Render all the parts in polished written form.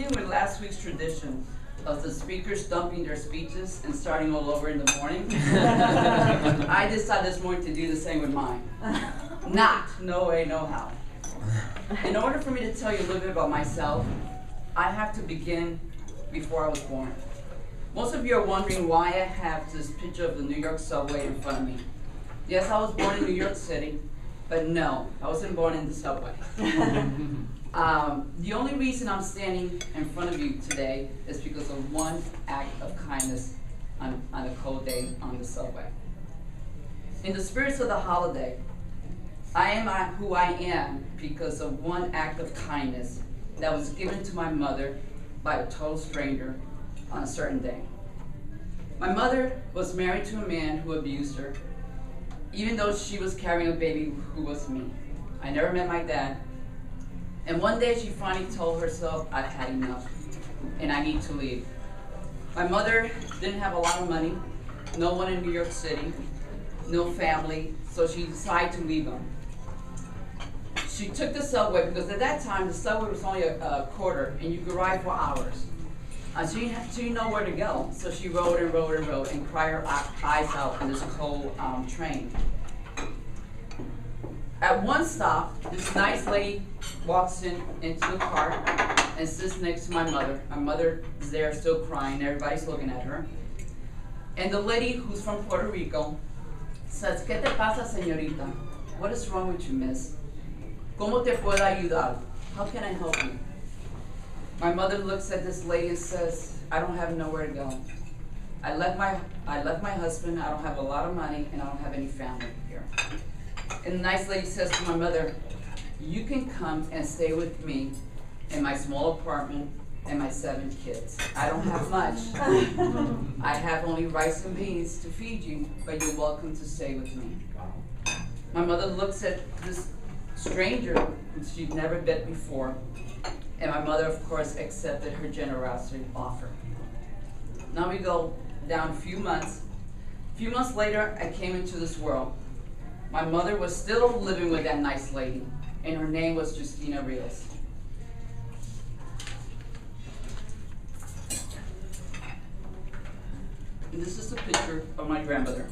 With last week's tradition of the speakers dumping their speeches and starting all over in the morning, I decided this morning to do the same with mine. No way, no how. In order for me to tell you a little bit about myself, I have to begin before I was born. Most of you are wondering why I have this picture of the New York subway in front of me. Yes, I was born in New York City, but no, I wasn't born in the subway. The only reason I'm standing in front of you today is because of one act of kindness on a cold day on the subway. In the spirits of the holiday, I am who I am because of one act of kindness that was given to my mother by a total stranger on a certain day. My mother was married to a man who abused her, even though she was carrying a baby who was me. I never met my dad. And one day she finally told herself, I've had enough, and I need to leave. My mother didn't have a lot of money, no one in New York City, no family, so she decided to leave them. She took the subway, because at that time the subway was only a quarter, and you could ride for hours. She didn't know where to go, so she rode and rode and rode and cried her eyes out in this cold train. At one stop, this nice lady walks into the car and sits next to my mother. My mother is there still crying, everybody's looking at her. And the lady, who's from Puerto Rico, says, ¿Qué te pasa, señorita? What is wrong with you, miss? ¿Cómo te puedo ayudar? How can I help you? My mother looks at this lady and says, I don't have nowhere to go. I left my husband, I don't have a lot of money, and I don't have any family here. And the nice lady says to my mother, you can come and stay with me in my small apartment and my 7 kids. I don't have much. I have only rice and beans to feed you, but you're welcome to stay with me. My mother looks at this stranger who she'd never met before, and my mother, of course, accepted her generosity offer. Now we go down a few months. A few months later, I came into this world. My mother was still living with that nice lady, and her name was Justina Rios. And this is a picture of my grandmother,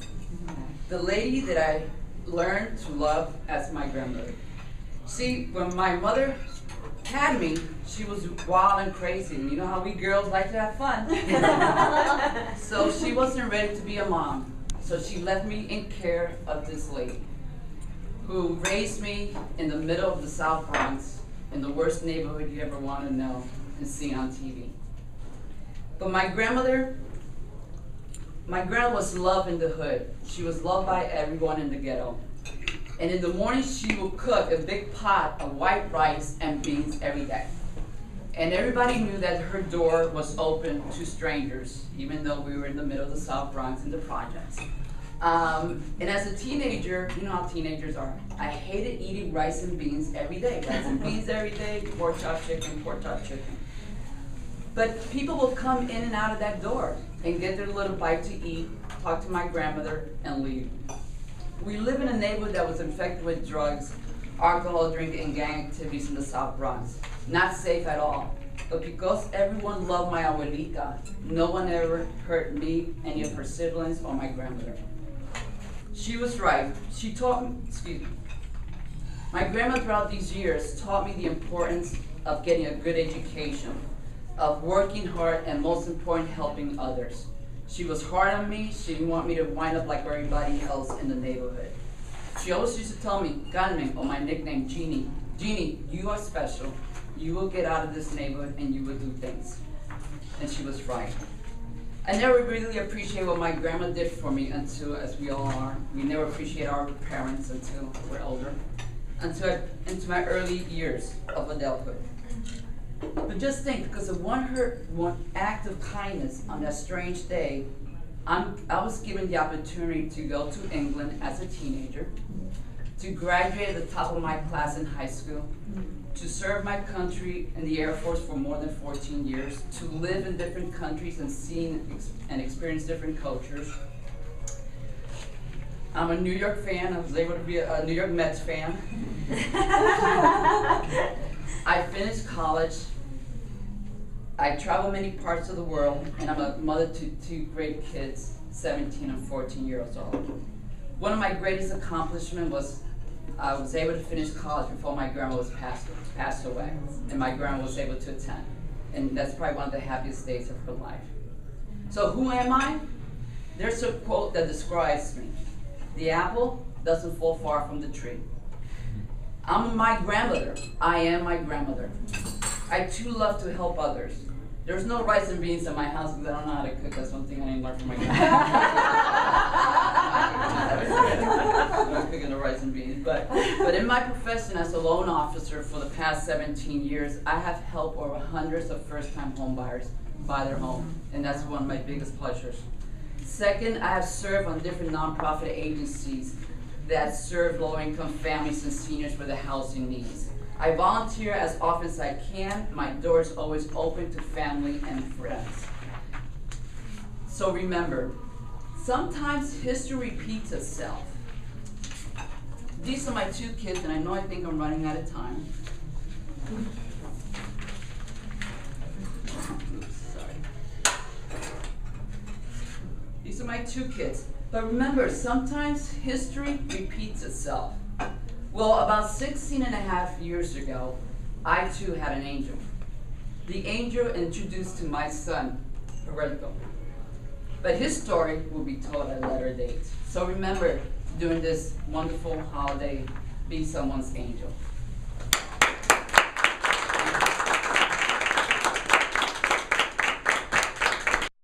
the lady that I learned to love as my grandmother. See, when my mother had me, she was wild and crazy. You know how we girls like to have fun. So she wasn't ready to be a mom. So she left me in care of this lady who raised me in the middle of the South Bronx, in the worst neighborhood you ever want to know and see on TV. But my grandma was loved in the hood. She was loved by everyone in the ghetto. And in the morning, she would cook a big pot of white rice and beans every day. And everybody knew that her door was open to strangers, even though we were in the middle of the South Bronx in the projects. And as a teenager, you know how teenagers are. I hated eating rice and beans every day. Rice and beans every day, pork chop chicken, pork chop chicken. But people will come in and out of that door and get their little bite to eat, talk to my grandmother, and leave. We live in a neighborhood that was infected with drugs, alcohol, drinking, and gang activities in the South Bronx. Not safe at all. But because everyone loved my abuelita, no one ever hurt me, any of her siblings, or my grandmother. She was right. She taught me, my grandma throughout these years taught me the importance of getting a good education, of working hard, and most important, helping others. She was hard on me. She didn't want me to wind up like everybody else in the neighborhood. She always used to tell me, Carmen, or my nickname, Jeannie, Jeannie, you are special. You will get out of this neighborhood and you will do things. And she was right. I never really appreciated what my grandma did for me until, as we all are, we never appreciate our parents until we're older, until into my early years of adulthood. But just think, because of one act of kindness on that strange day, I was given the opportunity to go to England as a teenager, to graduate at the top of my class in high school, to serve my country in the Air Force for more than 14 years, to live in different countries and see and experience different cultures. I'm a New York fan. I was able to be a New York Mets fan. I finished college I travel many parts of the world, and I'm a mother to two great kids, 17 and 14 years old. One of my greatest accomplishments was I was able to finish college before my grandma was passed away, and my grandma was able to attend. And that's probably one of the happiest days of her life. So who am I? There's a quote that describes me. The apple doesn't fall far from the tree. I'm my grandmother. I am my grandmother. I too love to help others. There's no rice and beans in my house because I don't know how to cook. That's one thing I didn't learn from my grandmother. I'm not cooking the rice and beans. But in my profession as a loan officer for the past 17 years, I have helped over hundreds of first-time home buyers buy their home. And that's one of my biggest pleasures. Second, I have served on different nonprofit agencies that serve low-income families and seniors with their housing needs. I volunteer as often as I can. My door is always open to family and friends. So remember, sometimes history repeats itself. These are my two kids, and I think I'm running out of time. Oops, sorry. These are my two kids. But remember, sometimes history repeats itself. Well, about 16 and a half years ago, I too had an angel. The angel introduced to my son, Rodriquez. But his story will be told at a later date. So remember, during this wonderful holiday, be someone's angel.